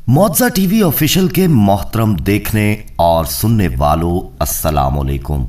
मौजा TV official के मोहतरम देखने और सुनने वालों, अस्सलाम वालेकुम।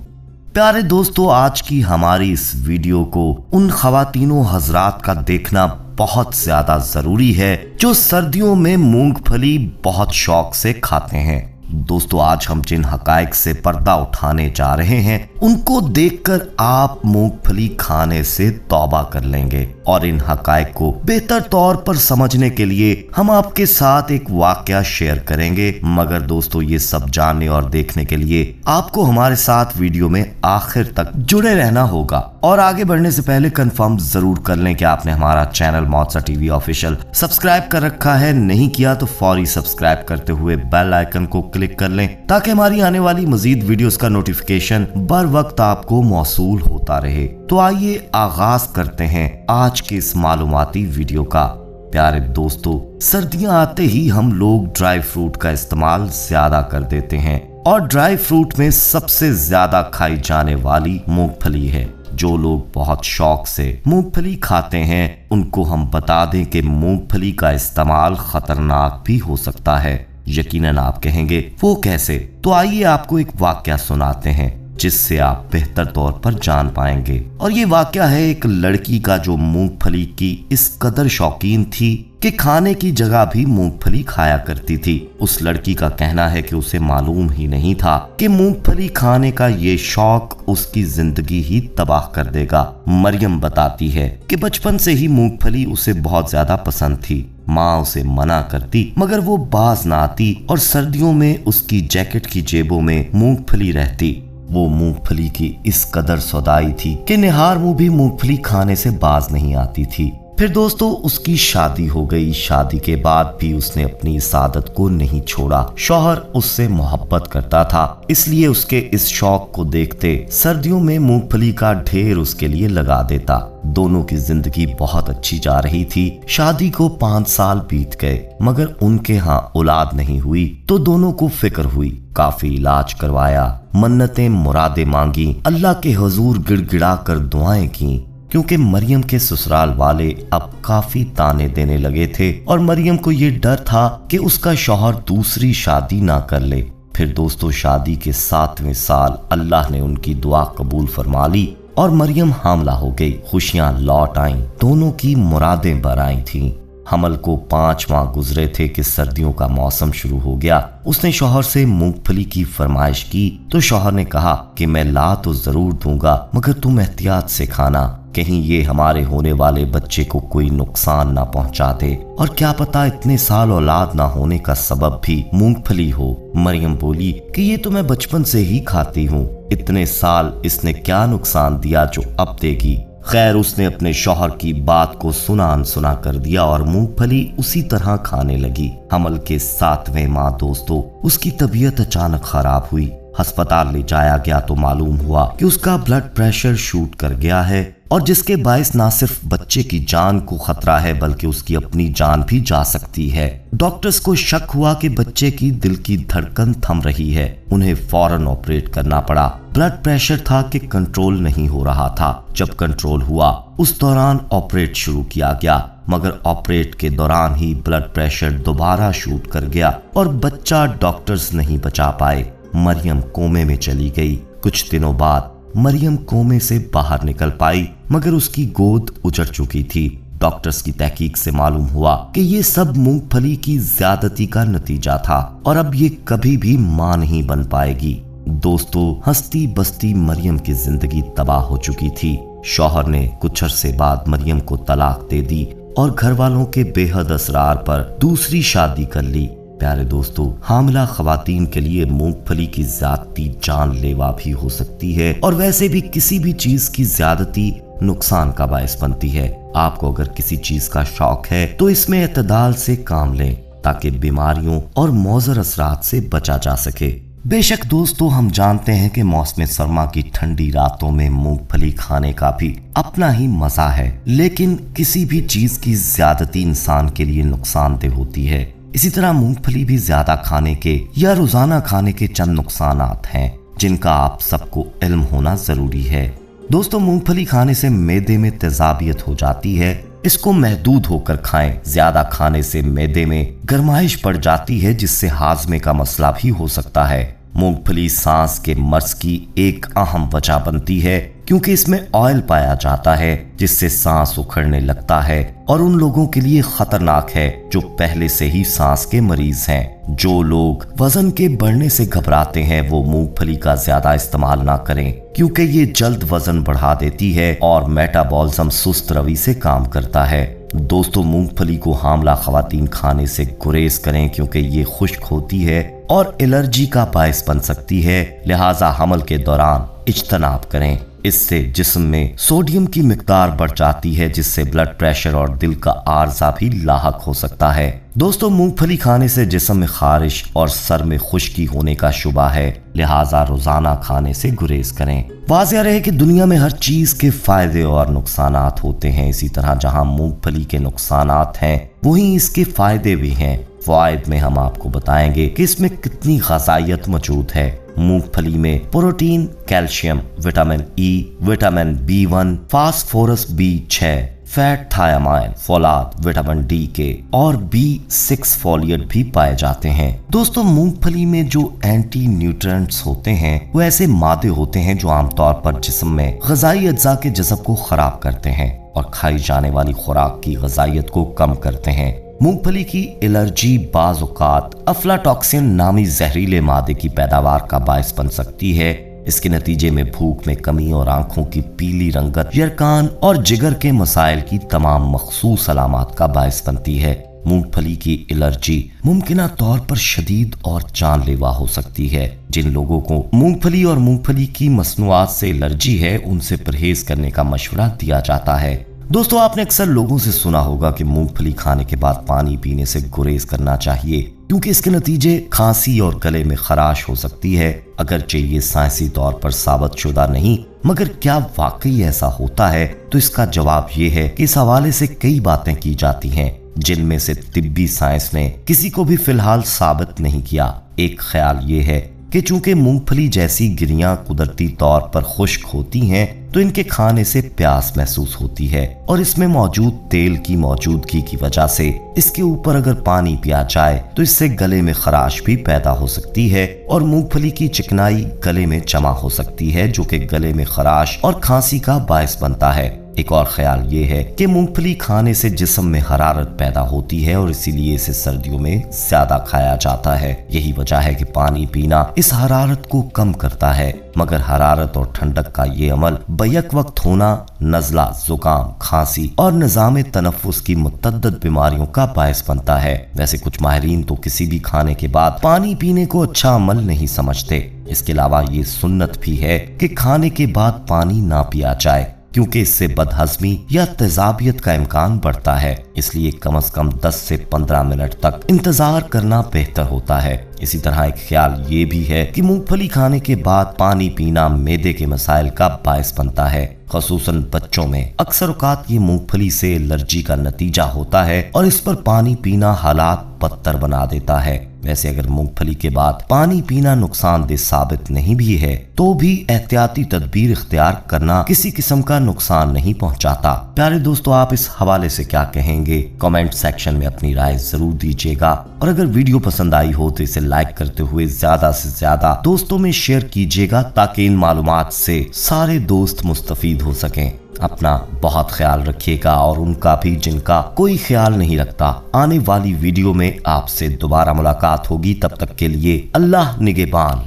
प्यारे दोस्तों, आज की हमारी इस वीडियो को उन खवातीनों हजरात का देखना बहुत ज्यादा जरूरी है जो सर्दियों में मूंगफली बहुत शौक से खाते हैं। दोस्तों, आज हम जिन हकायक से पर्दा उठाने जा रहे हैं उनको देखकर आप मूंगफली खाने से तौबा कर लेंगे। और इन हकायक को बेहतर तौर पर समझने के लिए हम आपके साथ एक वाकया शेयर करेंगे। मगर दोस्तों, ये सब जानने और देखने के लिए आपको हमारे साथ वीडियो में आखिर तक जुड़े रहना होगा। और आगे बढ़ने से पहले कंफर्म जरूर कर लें कि आपने हमारा चैनल मौजा टीवी ऑफिशियल सब्सक्राइब कर रखा है। नहीं किया तो फौरी सब्सक्राइब करते हुए बेल आइकन को क्लिक कर लें ताकि हमारी आने वाली मजीद वीडियोस का नोटिफिकेशन बर वक्त आपको मौसूल होता रहे। तो आइए आगाज करते हैं आज के इस मालूमाती वीडियो का। प्यारे दोस्तों, सर्दियां आते ही हम लोग ड्राई फ्रूट का इस्तेमाल ज्यादा कर देते हैं और ड्राई फ्रूट में सबसे ज्यादा खाई जाने वाली मूंगफली है। जो लोग बहुत शौक से मूंगफली खाते हैं उनको हम बता दें कि मूंगफली का इस्तेमाल खतरनाक भी हो सकता है। यकीनन आप कहेंगे वो कैसे? तो आइए आपको एक वाकया सुनाते हैं जिससे आप बेहतर तौर पर जान पाएंगे। और ये वाकया है एक लड़की का जो मूंगफली की इस कदर शौकीन थी कि खाने की जगह भी मूंगफली खाया करती थी। उस लड़की का कहना है कि उसे मालूम ही नहीं था कि मूंगफली खाने का ये शौक उसकी जिंदगी ही तबाह कर देगा। मरियम बताती है कि बचपन से ही मूंगफली उसे बहुत ज्यादा पसंद थी। माँ उसे मना करती मगर वो बाज ना आती और सर्दियों में उसकी जैकेट की जेबों में मूंगफली रहती। वो मूंगफली की इस कदर सौदाई थी कि निहार मुंह भी मूंगफली खाने से बाज नहीं आती थी। फिर दोस्तों, उसकी शादी हो गई। शादी के बाद भी उसने अपनी इस आदत को नहीं छोड़ा। शौहर उससे मोहब्बत करता था, इसलिए उसके इस शौक को देखते सर्दियों में मूंगफली का ढेर उसके लिए लगा देता। दोनों की जिंदगी बहुत अच्छी जा रही थी। शादी को 5 साल बीत गए मगर उनके यहाँ औलाद नहीं हुई तो दोनों को फिक्र हुई। काफी इलाज करवाया, मन्नतें मुरादें मांगी, अल्लाह के हुजूर गिड़गिड़ा कर दुआएं की, क्योंकि मरियम के ससुराल वाले अब काफी ताने देने लगे थे और मरियम को ये डर था कि उसका शौहर दूसरी शादी ना कर ले। फिर दोस्तों, शादी के 7वें साल अल्लाह ने उनकी दुआ कबूल फरमा ली और मरियम हामला हो गई। खुशियां लौट आईं, दोनों की मुरादें बर आई थीं। हमल को 5 माह गुजरे थे कि सर्दियों का मौसम शुरू हो गया। उसने शौहर से मूंगफली की फरमाइश की तो शौहर ने कहा कि मैं ला तो जरूर दूंगा मगर तुम एहतियात से खाना, कहीं ये हमारे होने वाले बच्चे को कोई नुकसान ना पहुंचा दे। और क्या पता इतने साल औलाद ना होने का सबब भी मूंगफली हो। मरियम बोली कि ये तो मैं बचपन से ही खाती हूँ, इतने साल इसने क्या नुकसान दिया जो अब देगी। खैर, उसने अपने शौहर की बात को सुना अनसुना कर दिया और मूंगफली उसी तरह खाने लगी। हमल के 7वें माह दोस्तों, उसकी तबीयत अचानक खराब हुई। अस्पताल ले जाया गया तो मालूम हुआ कि उसका ब्लड प्रेशर शूट कर गया है और जिसके बायस ना सिर्फ बच्चे की जान को खतरा है बल्कि उसकी अपनी जान भी जा सकती है। डॉक्टर्स को शक हुआ कि बच्चे की दिल की धड़कन थम रही है। उन्हें फौरन ऑपरेट करना पड़ा। ब्लड प्रेशर था कि कंट्रोल नहीं हो रहा था। जब कंट्रोल हुआ उस दौरान ऑपरेट शुरू किया गया मगर ऑपरेट के दौरान ही ब्लड प्रेशर दोबारा शूट कर गया और बच्चा डॉक्टर्स नहीं बचा पाए। मरियम कोमे में चली गई। कुछ दिनों बाद मरियम कोमे से बाहर निकल पाई मगर उसकी गोद उजड़ चुकी थी। डॉक्टर्स की तहकीक से मालूम हुआ कि ये सब मूंगफली की ज्यादती का नतीजा था और अब ये कभी भी मां नहीं बन पाएगी। दोस्तों, हंसती बसती मरियम की जिंदगी तबाह हो चुकी थी। शौहर ने कुछ अरसे बाद मरियम को तलाक दे दी और घर वालों के बेहद असरार पर दूसरी शादी कर ली। प्यारे दोस्तों, हामिला खवातीन के लिए मूंगफली की ज्यादती जानलेवा भी हो सकती है और वैसे भी किसी भी चीज की ज्यादती नुकसान का बायस बनती है। आपको अगर किसी चीज का शौक है तो इसमें एतदाल से काम लें ताकि बीमारियों और मौजर असरात से बचा जा सके। बेशक दोस्तों, हम जानते हैं कि मौसम सरमा की ठंडी रातों में मूंगफली खाने का भी अपना ही मजा है, लेकिन किसी भी चीज की ज्यादती इंसान के लिए नुकसानदेह होती है। इसी तरह मूंगफली भी ज्यादा खाने के या रोजाना खाने के चंद नुकसानात हैं जिनका आप सबको इल्म होना जरूरी है। दोस्तों, मूंगफली खाने से मैदे में तेजाबियत हो जाती है। इसको महदूद होकर खाएं। ज्यादा खाने से मैदे में गर्माइश पड़ जाती है जिससे हाजमे का मसला भी हो सकता है। मूंगफली सांस के मर्ज की एक अहम वजह बनती है क्योंकि इसमें ऑयल पाया जाता है जिससे सांस उखड़ने लगता है और उन लोगों के लिए खतरनाक है जो पहले से ही सांस के मरीज हैं। जो लोग वजन के बढ़ने से घबराते हैं वो मूंगफली का ज्यादा इस्तेमाल ना करें क्योंकि ये जल्द वजन बढ़ा देती है और मेटाबॉलिज्म सुस्त रवि से काम करता है। दोस्तों, मूंगफली को हामला खवातीन खाने से गुरेज करें क्योंकि ये खुश्क होती है और एलर्जी का बायस बन सकती है, लिहाजा हमल के दौरान इज्तनाब करें। इससे जिस्म में सोडियम की मिकदार बढ़ जाती है जिससे ब्लड प्रेशर और दिल का आर्जा भी लाहक हो सकता है। दोस्तों, मूंगफली खाने से जिस्म में खारिश और सर में खुश्की होने का शुबा है, लिहाजा रोजाना खाने से गुरेज करें। वाज़ेह रहे कि दुनिया में हर चीज के फायदे और नुकसानात होते हैं, इसी तरह जहां मूंगफली के नुकसानात हैं वहीं इसके फायदे भी हैं। फायद में हम आपको बताएंगे कि इसमें कितनी ग़िज़ाइयत मौजूद है। मूंगफली में protein, calcium, vitamin E, vitamin B1, phosphorus B6, fat thiamine, फौलाद, विटामिन डी के और B6 फोलिएट भी पाए जाते हैं। दोस्तों, मूंगफली में जो एंटी न्यूट्रिएंट्स होते हैं वो ऐसे मादे होते हैं जो आमतौर पर जिस्म में ग़िज़ाई अज्जा के जज़ब को खराब करते हैं और खाई जाने वाली खुराक की ग़िज़ाइयत को कम करते हैं। मूंगफली की एलर्जी बाज़ औक़ात अफ्लाटॉक्सिन नामी जहरीले मादे की पैदावार का बायस बन सकती है। इसके नतीजे में भूख में कमी और आंखों की पीली रंगत, यरकान और जिगर के मसाइल की तमाम मखसूस अलामात का बायस बनती है। मूंगफली की एलर्जी मुमकिना तौर पर शदीद और जानलेवा हो सकती है। जिन लोगों को मूंगफली और मूंगफली की मसनूआत से एलर्जी है उनसे परहेज करने का मशवरा दिया जाता है। दोस्तों, आपने अक्सर लोगों से सुना होगा कि मूंगफली खाने के बाद पानी पीने से गुरेज करना चाहिए क्योंकि इसके नतीजे खांसी और गले में खराश हो सकती है। अगरचे ये साइंसी तौर पर साबित शुदा नहीं, मगर क्या वाकई ऐसा होता है? तो इसका जवाब ये है कि इस हवाले से कई बातें की जाती हैं जिनमें से तिब्बी साइंस ने किसी को भी फिलहाल साबित नहीं किया। एक ख्याल ये है कि चूंकि मूंगफली जैसी गिरियां कुदरती तौर पर खुश्क होती हैं तो इनके खाने से प्यास महसूस होती है और इसमें मौजूद तेल की मौजूदगी की वजह से इसके ऊपर अगर पानी पिया जाए तो इससे गले में खराश भी पैदा हो सकती है और मूंगफली की चिकनाई गले में जमा हो सकती है जो कि गले में खराश और खांसी का बायस बनता है। एक और ख्याल ये है कि मूंगफली खाने से जिस्म में हरारत पैदा होती है और इसीलिए इसे सर्दियों में ज्यादा खाया जाता है। यही वजह है कि पानी पीना इस हरारत को कम करता है, मगर हरारत और ठंडक का ये अमल बैक वक्त होना नज़ला, जुकाम, खांसी और निज़ाम तनफ्फुस की मुतअद्दिद बीमारियों का बायस बनता है। वैसे कुछ माहिरीन तो किसी भी खाने के बाद पानी पीने को अच्छा अमल नहीं समझते। इसके अलावा ये सुन्नत भी है कि खाने के बाद पानी ना पिया जाए क्योंकि इससे बदहजमी या तेजाबियत का इम्कान बढ़ता है, इसलिए कम से कम 10 से 15 मिनट तक इंतजार करना बेहतर होता है। इसी तरह एक ख्याल ये भी है कि मूंगफली खाने के बाद पानी पीना मैदे के मसाइल का बायस बनता है, ख़ुसूसन बच्चों में। अक्सर औक़ात ये मूंगफली से एलर्जी का नतीजा होता है और इस पर पानी पीना हालात बदतर बना देता है। वैसे अगर मूंगफली के बाद पानी पीना नुकसानदेह साबित नहीं भी है तो भी एहतियाती तदबीर इख्तियार करना किसी किस्म का नुकसान नहीं पहुंचाता। प्यारे दोस्तों, आप इस हवाले से क्या कहेंगे? कमेंट सेक्शन में अपनी राय जरूर दीजिएगा और अगर वीडियो पसंद आई हो तो इसे लाइक करते हुए ज्यादा से ज्यादा दोस्तों में शेयर कीजिएगा ताकि इन मालूमात से सारे दोस्त मुस्तफीद हो सकें। अपना बहुत ख्याल रखिएगा और उनका भी जिनका कोई ख्याल नहीं रखता। आने वाली वीडियो में आपसे दोबारा मुलाकात होगी, तब तक के लिए अल्लाह निगहबान।